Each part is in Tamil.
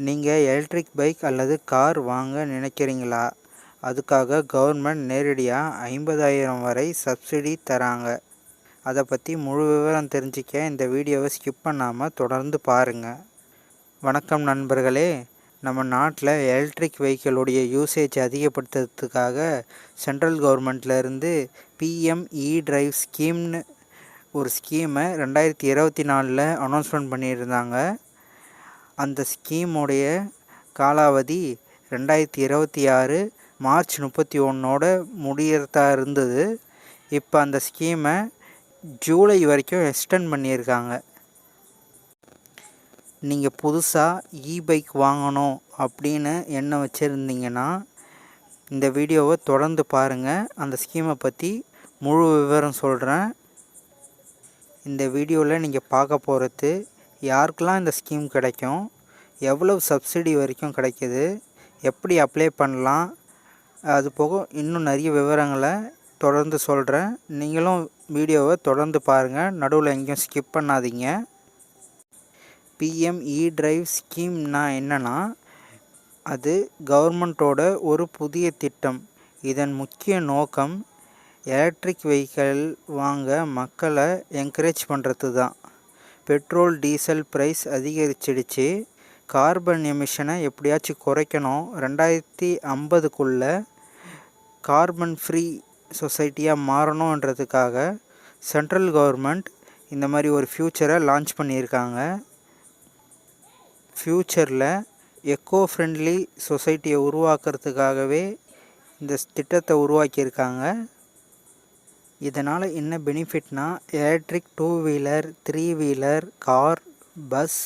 நீங்கள் எலக்ட்ரிக் பைக் அல்லது கார் வாங்க நினைக்கிறீங்களா? அதுக்காக கவர்மெண்ட் நேரடியாக 50,000 வரை சப்சிடி தராங்க. அதை பற்றி முழு விவரம் தெரிஞ்சிக்க இந்த வீடியோவை ஸ்கிப் பண்ணாமல் தொடர்ந்து பாருங்கள். வணக்கம் நண்பர்களே. நம்ம நாட்டில் எலக்ட்ரிக் வெஹிக்கிளுடைய யூசேஜ் அதிகப்படுத்துறதுக்காக சென்ட்ரல் கவர்மெண்ட்லேருந்து பிஎம் இ-டிரைவ் ஸ்கீம்னு ஒரு ஸ்கீமை 2024 அனௌன்ஸ்மெண்ட் பண்ணியிருந்தாங்க. அந்த ஸ்கீமுடைய காலாவதி 2026 மார்ச் 31 முடியறதா இருந்தது. இப்போ அந்த ஸ்கீமை ஜூலை வரைக்கும் எக்ஸ்டெண்ட் பண்ணியிருக்காங்க. நீங்கள் புதுசாக இ-பைக் வாங்கணும் அப்படின்னு எண்ணம் வச்சுருந்தீங்கன்னா இந்த வீடியோவை தொடர்ந்து பாருங்கள். அந்த ஸ்கீமை பற்றி முழு விவரம் சொல்கிறேன். இந்த வீடியோவில் நீங்கள் பார்க்க போகிறது யாருக்கெல்லாம் இந்த ஸ்கீம் கிடைக்கும், எவ்வளவு சப்சிடி வரைக்கும் கிடைக்கிது, எப்படி அப்ளை பண்ணலாம், அது போக இன்னும் நிறைய விவரங்களை தொடர்ந்து சொல்கிறேன். நீங்களும் வீடியோவை தொடர்ந்து பாருங்கள், நடுவில் எங்கேயும் ஸ்கிப் பண்ணாதீங்க. பிஎம் இ-டிரைவ் ஸ்கீம்னா என்னென்னா, அது கவர்மெண்ட்டோட ஒரு புதிய திட்டம். இதன் முக்கிய நோக்கம் எலக்ட்ரிக் வெஹிக்கிள் வாங்க மக்களை என்கரேஜ் பண்ணுறது தான். பெட்ரோல் டீசல் ப்ரைஸ் அதிகரிச்சிடுச்சு. கார்பன் எமிஷனை எப்படியாச்சும் குறைக்கணும். 2050க்குள்ளே கார்பன் ஃப்ரீ சொசைட்டியாக மாறணுன்றதுக்காக சென்ட்ரல் கவர்மெண்ட் இந்த மாதிரி ஒரு ஃப்யூச்சரை லான்ச் பண்ணியிருக்காங்க. ஃப்யூச்சரில் எக்கோ ஃப்ரெண்ட்லி சொசைட்டியை உருவாக்குறதுக்காகவே இந்த திட்டத்தை உருவாக்கியிருக்காங்க. இதனால் என்ன பெனிஃபிட்னா, electric 2 wheeler 3 wheeler car, bus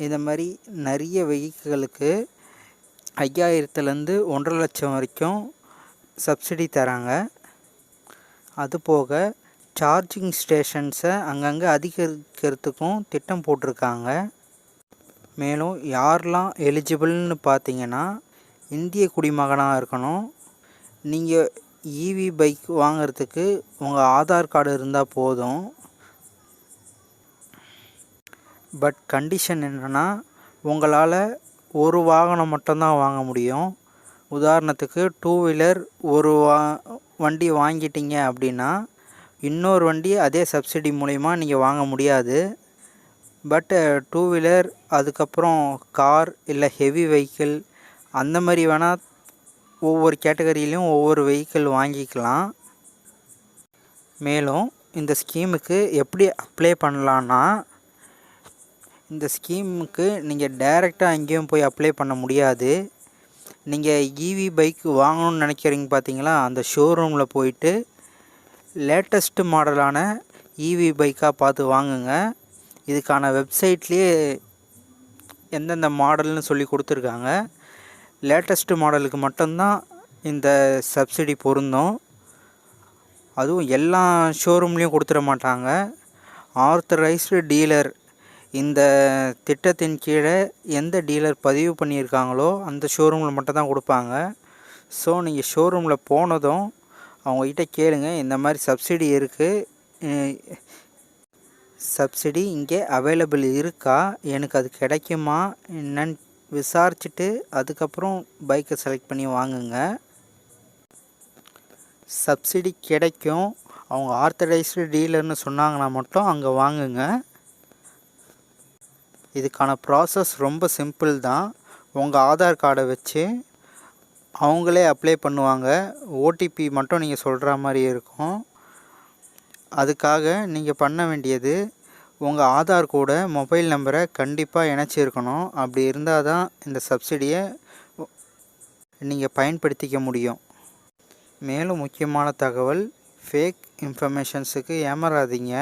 இதை மாதிரி நிறைய வெஹிக்கிளுக்கு 5,000லேருந்து 1,50,000 லட்சம் வரைக்கும் சப்சிடி தராங்க. அதுபோக சார்ஜிங் ஸ்டேஷன்ஸை அங்கங்கே அதிகரிக்கிறதுக்கும் திட்டம் போட்டிருக்காங்க. மேலும் யாரெல்லாம் எலிஜிபிள்னு பார்த்தீங்கன்னா, இந்திய குடிமகனாக இருக்கணும். நீங்கள் இவி பைக் வாங்கிறதுக்கு உங்கள் ஆதார் கார்டு இருந்தால் போதும். பட் கண்டிஷன் என்னென்னா, உங்களால் ஒரு வாகனம் மட்டும்தான் வாங்க முடியும். உதாரணத்துக்கு 2 வீலர் ஒரு வண்டி வாங்கிட்டீங்க அப்படின்னா இன்னொரு வண்டி அதே சப்சிடி மூலிமா நீங்கள் வாங்க முடியாது. பட் 2 வீலர் அதுக்கப்புறம் கார் இல்லை ஹெவி வெஹிக்கிள் அந்த மாதிரி வேணால் ஒவ்வொரு கேட்டகரியிலையும் ஒவ்வொரு வெஹிக்கிள் வாங்கிக்கலாம். மேலும் இந்த ஸ்கீமுக்கு எப்படி அப்ளை பண்ணலான்னா, இந்த ஸ்கீமுக்கு நீங்கள் டைரெக்டாக எங்கேயும் போய் அப்ளை பண்ண முடியாது. நீங்கள் இவி பைக் வாங்கணும்னு நினைக்கிறீங்க பார்த்தீங்களா, அந்த ஷோரூமில் போயிட்டு லேட்டஸ்ட்டு மாடலான இவி பைக்காக பார்த்து வாங்குங்க. இதுக்கான வெப்சைட்லேயே எந்தெந்த மாடல்னு சொல்லி கொடுத்துருக்காங்க. லேட்டஸ்ட்டு மாடலுக்கு மட்டும்தான் இந்த சப்சிடி பொருந்தும். அதுவும் எல்லா ஷோரூம்லேயும் கொடுத்துட மாட்டாங்க. ஆத்தரைஸ்டு டீலர், இந்த திட்டத்தின் கீழே எந்த டீலர் பதிவு பண்ணியிருக்காங்களோ அந்த ஷோரூமில் மட்டும்தான் கொடுப்பாங்க. ஸோ நீங்கள் ஷோரூமில் போனதும் அவங்கக்கிட்ட கேளுங்க, இந்த மாதிரி சப்சிடி இருக்குது, சப்சிடி இங்கே அவைலபிள் இருக்கா, எனக்கு அது கிடைக்குமா என்னன்னு விசாரிச்சுட்டு அதுக்கப்புறம் பைக்கை செலக்ட் பண்ணி வாங்குங்க. சப்சிடி கிடைக்கும், அவங்க ஆத்தரைஸ்டு டீலர்னு சொன்னாங்கன்னா மட்டும் அங்கே வாங்குங்க. இதுக்கான ப்ராசஸ் ரொம்ப சிம்பிள் தான். உங்கள் ஆதார் கார்டை வச்சு அவங்களே அப்ளை பண்ணுவாங்க. ஓடிபி மட்டும் நீங்கள் சொல்கிற மாதிரி இருக்கும். அதுக்காக நீங்கள் பண்ண வேண்டியது, உங்கள் ஆதார் கூட மொபைல் நம்பரை கண்டிப்பாக இணைச்சிருக்கணும். அப்படி இருந்தால் தான் இந்த சப்சிடியை நீங்கள் பயன்படுத்திக்க முடியும். மேலும் முக்கியமான தகவல், ஃபேக் இன்ஃபர்மேஷன்ஸுக்கு ஏமாறாதீங்க.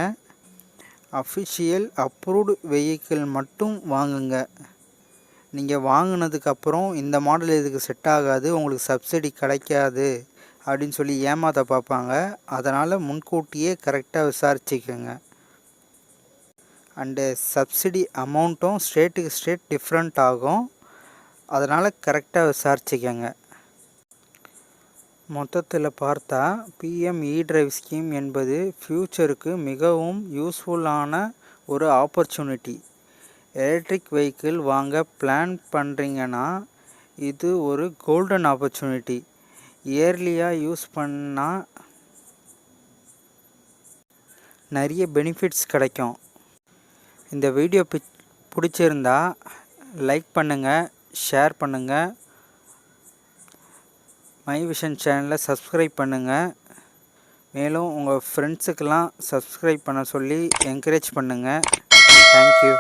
அஃபிஷியல் அப்ரூவ்டு வெஹிக்கிள் மட்டும் வாங்குங்க. நீங்கள் வாங்கினதுக்கப்புறம் இந்த மாடல் இதுக்கு செட் ஆகாது, உங்களுக்கு சப்சிடி கிடைக்காது அப்படின்னு சொல்லி ஏமாற்ற பார்ப்பாங்க. அதனால் முன்கூட்டியே கரெக்டாக விசாரிச்சுக்கோங்க. அண்டு சப்சிடி அமௌண்ட்டும் ஸ்டேட்டுக்கு ஸ்டேட் டிஃப்ரெண்ட் ஆகும். அதனால் கரெக்டாக விசாரிச்சுக்கோங்க. மொத்தத்தில் பார்த்தா பிஎம் இ-டிரைவ் ஸ்கீம் என்பது ஃப்யூச்சருக்கு மிகவும் யூஸ்ஃபுல்லான ஒரு ஆப்பர்ச்சுனிட்டி. எலக்ட்ரிக் வெஹிக்கிள் வாங்க பிளான் பண்ணுறீங்கன்னா இது ஒரு கோல்டன் ஆப்பர்ச்சுனிட்டி. இயர்லியாக யூஸ் பண்ணால் நிறைய பெனிஃபிட்ஸ் கிடைக்கும். இந்த வீடியோ பிடிச்சிருந்தா லைக் பண்ணுங்கள், ஷேர் பண்ணுங்கள், மை விஷன் சேனலை சப்ஸ்கிரைப் பண்ணுங்கள். மேலும் உங்கள் ஃப்ரெண்ட்ஸுக்கெல்லாம் சப்ஸ்கிரைப் பண்ண சொல்லி என்கரேஜ் பண்ணுங்கள். தேங்க்யூ.